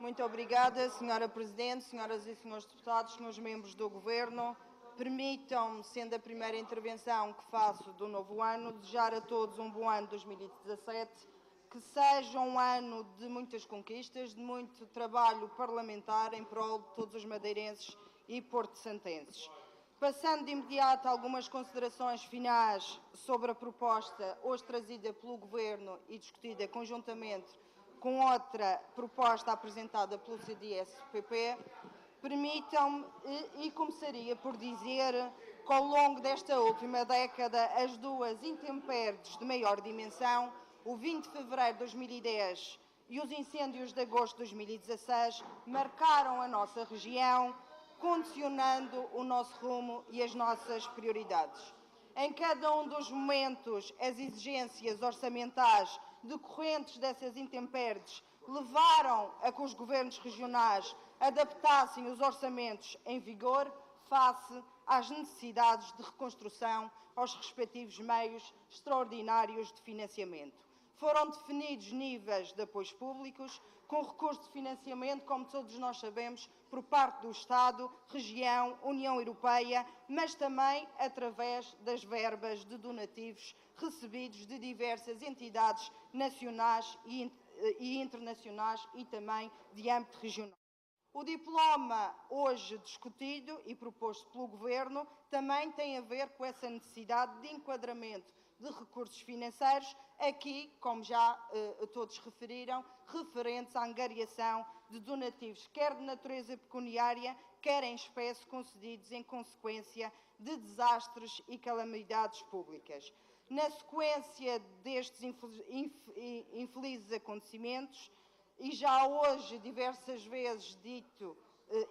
Muito obrigada, Sra. Presidente, senhoras e senhores deputados, senhores membros do Governo. Permitam-me, sendo a primeira intervenção que faço do novo ano, desejar a todos um bom ano 2017, que seja um ano de muitas conquistas, de muito trabalho parlamentar em prol de todos os madeirenses e porto-santenses. Passando de imediato a algumas considerações finais sobre a proposta hoje trazida pelo Governo e discutida conjuntamente com outra proposta apresentada pelo CDS-PP, permitam-me, e começaria por dizer que ao longo desta última década as duas intempéries de maior dimensão, o 20 de fevereiro de 2010 e os incêndios de agosto de 2016, marcaram a nossa região, condicionando o nosso rumo e as nossas prioridades. Em cada um dos momentos, as exigências orçamentais decorrentes dessas intempéries levaram a que os governos regionais adaptassem os orçamentos em vigor face às necessidades de reconstrução aos respectivos meios extraordinários de financiamento. Foram definidos níveis de apoios públicos, com recurso de financiamento, como todos nós sabemos, por parte do Estado, região, União Europeia, mas também através das verbas de donativos recebidos de diversas entidades nacionais e internacionais e também de âmbito regional. O diploma hoje discutido e proposto pelo Governo também tem a ver com essa necessidade de enquadramento de recursos financeiros, aqui, como já todos referiram, referentes à angariação de donativos, quer de natureza pecuniária, quer em espécie concedidos em consequência de desastres e calamidades públicas. Na sequência destes infelizes acontecimentos, e já hoje diversas vezes dito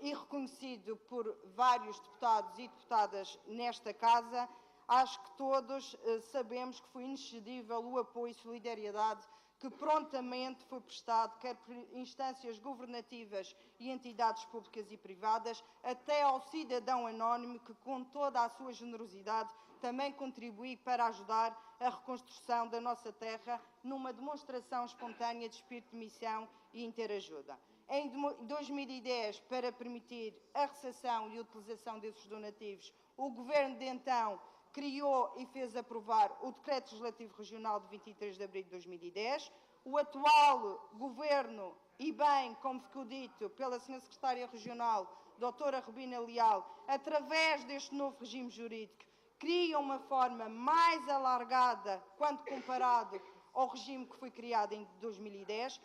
e reconhecido por vários deputados e deputadas nesta Casa, acho que todos sabemos que foi inexcedível o apoio e solidariedade que prontamente foi prestado, quer por instâncias governativas e entidades públicas e privadas, até ao cidadão anónimo que, com toda a sua generosidade, também contribui para ajudar a reconstrução da nossa terra numa demonstração espontânea de espírito de missão e interajuda. Em 2010, para permitir a recepção e utilização desses donativos, o Governo de então criou e fez aprovar o Decreto Legislativo Regional de 23 de abril de 2010. O atual Governo, e bem, como ficou dito pela Sra. Secretária Regional, doutora Rubina Leal, através deste novo regime jurídico, cria uma forma mais alargada quando comparado ao regime que foi criado em 2010,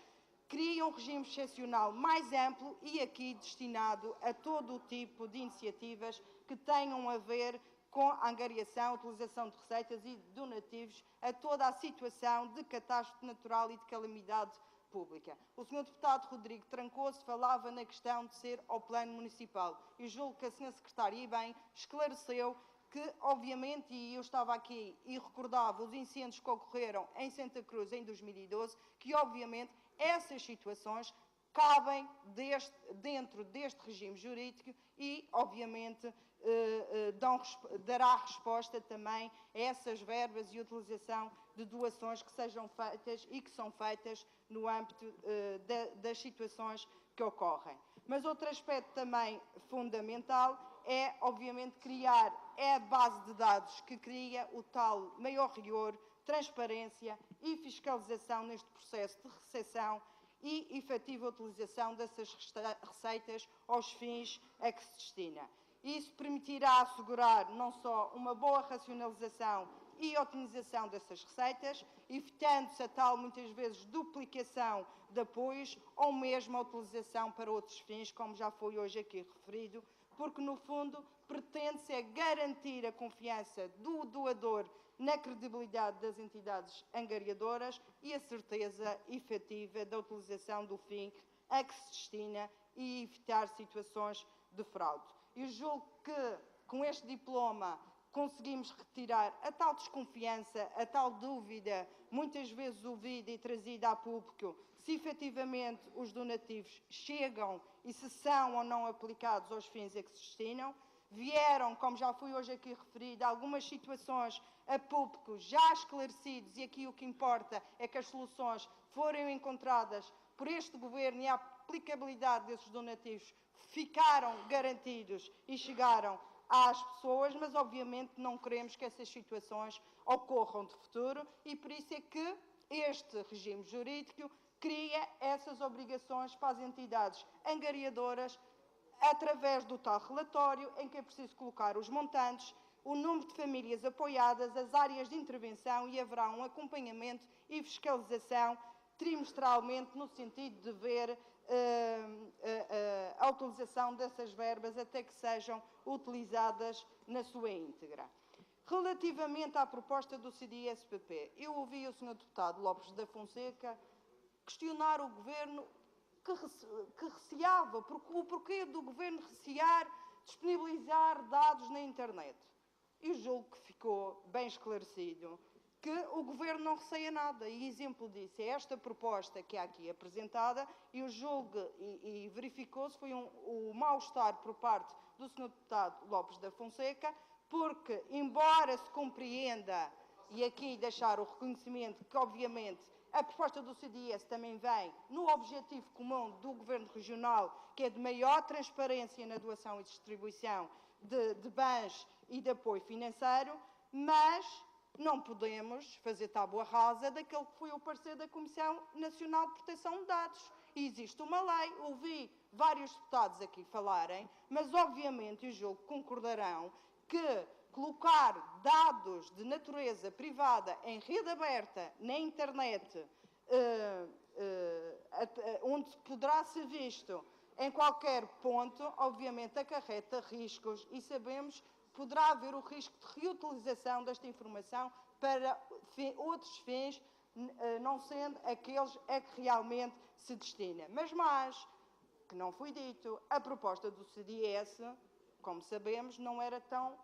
cria um regime excepcional mais amplo e aqui destinado a todo o tipo de iniciativas que tenham a ver com a angariação, utilização de receitas e donativos a toda a situação de catástrofe natural e de calamidade pública. O Sr. Deputado Rodrigo Trancoso falava na questão de ser ao plano municipal e julgo que a Sra. Secretária, e bem, esclareceu que, obviamente, e eu estava aqui e recordava os incêndios que ocorreram em Santa Cruz em 2012, que, obviamente, essas situações cabem dentro deste regime jurídico e, obviamente, dará resposta também a essas verbas e utilização de doações que sejam feitas e que são feitas no âmbito das situações que ocorrem. Mas outro aspecto também fundamental é, obviamente, criar a base de dados que cria o tal maior rigor, transparência e fiscalização neste processo de recepção e efetiva utilização dessas receitas aos fins a que se destina. Isso permitirá assegurar não só uma boa racionalização e otimização dessas receitas, evitando-se a tal, muitas vezes, duplicação de apoios ou mesmo a utilização para outros fins, como já foi hoje aqui referido, porque, no fundo, pretende-se garantir a confiança do doador na credibilidade das entidades angariadoras e a certeza efetiva da utilização do fim a que se destina e evitar situações de fraude. Eu julgo que, com este diploma, conseguimos retirar a tal desconfiança, a tal dúvida, muitas vezes ouvida e trazida a público, se efetivamente os donativos chegam e se são ou não aplicados aos fins a que se destinam. Vieram, como já foi hoje aqui referido, algumas situações a público já esclarecidos e aqui o que importa é que as soluções foram encontradas por este Governo e aplicabilidade desses donativos ficaram garantidos e chegaram às pessoas, mas obviamente não queremos que essas situações ocorram de futuro e por isso é que este regime jurídico cria essas obrigações para as entidades angariadoras através do tal relatório em que é preciso colocar os montantes, o número de famílias apoiadas, as áreas de intervenção e haverá um acompanhamento e fiscalização trimestralmente no sentido de ver a utilização dessas verbas até que sejam utilizadas na sua íntegra. Relativamente à proposta do CDS-PP, eu ouvi o Sr. Deputado Lopes da Fonseca questionar o Governo que receava, o porquê do Governo recear disponibilizar dados na internet. E julgo que ficou bem esclarecido que o Governo não receia nada. E exemplo disso é esta proposta que é aqui apresentada, e eu julgo, e verificou-se, foi o mal-estar por parte do Sr. Deputado Lopes da Fonseca, porque, embora se compreenda, e aqui deixar o reconhecimento que, obviamente, a proposta do CDS também vem no objetivo comum do Governo Regional, que é de maior transparência na doação e distribuição de bens e de apoio financeiro, mas não podemos fazer tábua rasa daquele que foi o parecer da Comissão Nacional de Proteção de Dados. E existe uma lei, ouvi vários deputados aqui falarem, mas obviamente, e julgo que concordarão, que colocar dados de natureza privada em rede aberta, na internet, onde poderá ser visto em qualquer ponto, obviamente acarreta riscos e sabemos que poderá haver o risco de reutilização desta informação para outros fins, não sendo aqueles a que realmente se destina. Mas mais, que não foi dito, a proposta do CDS, como sabemos, não era tão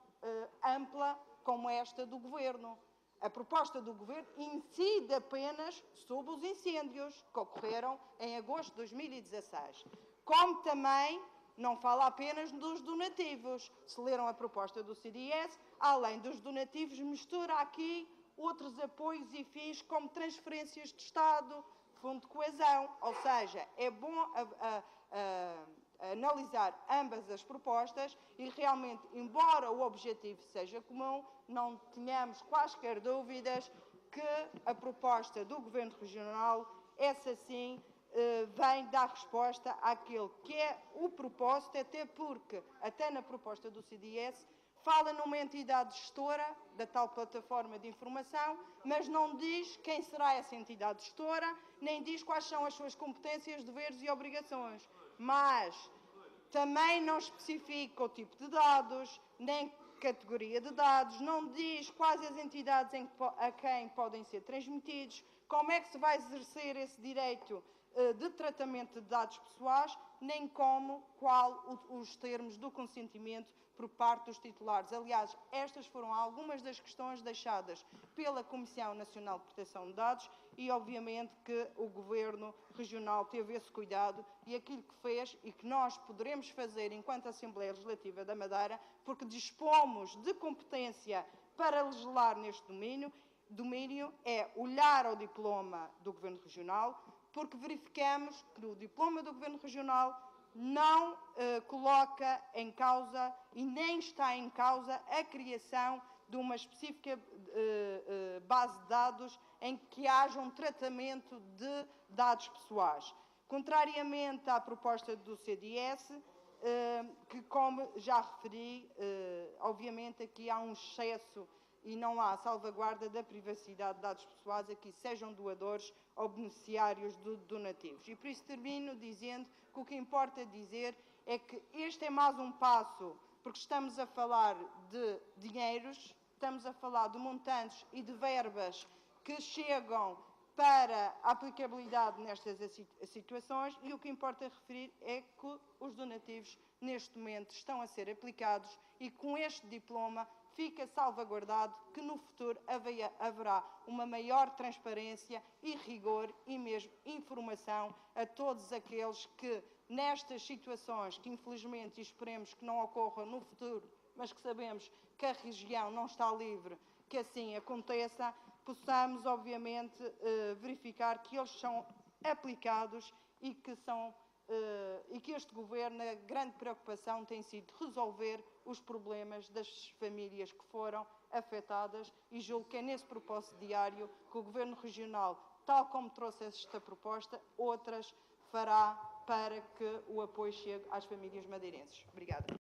ampla como esta do Governo. A proposta do Governo incide apenas sobre os incêndios que ocorreram em agosto de 2016. Como também não fala apenas dos donativos. Se leram a proposta do CDS, além dos donativos, mistura aqui outros apoios e fins como transferências de Estado, Fundo de Coesão. Ou seja, é bom analisar ambas as propostas e realmente, embora o objetivo seja comum, não tenhamos quaisquer dúvidas que a proposta do Governo Regional, essa sim, vem dar resposta àquele que é o propósito, até porque, até na proposta do CDS, fala numa entidade gestora da tal plataforma de informação, mas não diz quem será essa entidade gestora, nem diz quais são as suas competências, deveres e obrigações. Mas também não especifica o tipo de dados, nem categoria de dados, não diz quais as entidades a quem podem ser transmitidos, como é que se vai exercer esse direito de tratamento de dados pessoais, nem qual os termos do consentimento por parte dos titulares. Aliás, estas foram algumas das questões deixadas pela Comissão Nacional de Proteção de Dados e, obviamente, que o Governo Regional teve esse cuidado e aquilo que fez e que nós poderemos fazer enquanto Assembleia Legislativa da Madeira, porque dispomos de competência para legislar neste domínio, é olhar ao diploma do Governo Regional, porque verificamos que o diploma do Governo Regional não coloca em causa e nem está em causa a criação de uma específica base de dados em que haja um tratamento de dados pessoais. Contrariamente à proposta do CDS, que, como já referi, obviamente aqui há um excesso e não há salvaguarda da privacidade de dados pessoais, aqui sejam doadores ou beneficiários de donativos. E por isso termino dizendo que o que importa dizer é que este é mais um passo, porque estamos a falar de dinheiros, estamos a falar de montantes e de verbas que chegam para a aplicabilidade nestas situações e o que importa referir é que os donativos neste momento estão a ser aplicados e com este diploma fica salvaguardado que no futuro haverá uma maior transparência e rigor e mesmo informação a todos aqueles que nestas situações que infelizmente e esperemos que não ocorram no futuro, mas que sabemos que a região não está livre que assim aconteça, possamos obviamente verificar que eles são aplicados e que são e que este Governo, a grande preocupação tem sido resolver os problemas das famílias que foram afetadas, e julgo que é nesse propósito diário que o Governo Regional, tal como trouxe esta proposta, outras fará para que o apoio chegue às famílias madeirenses. Obrigada.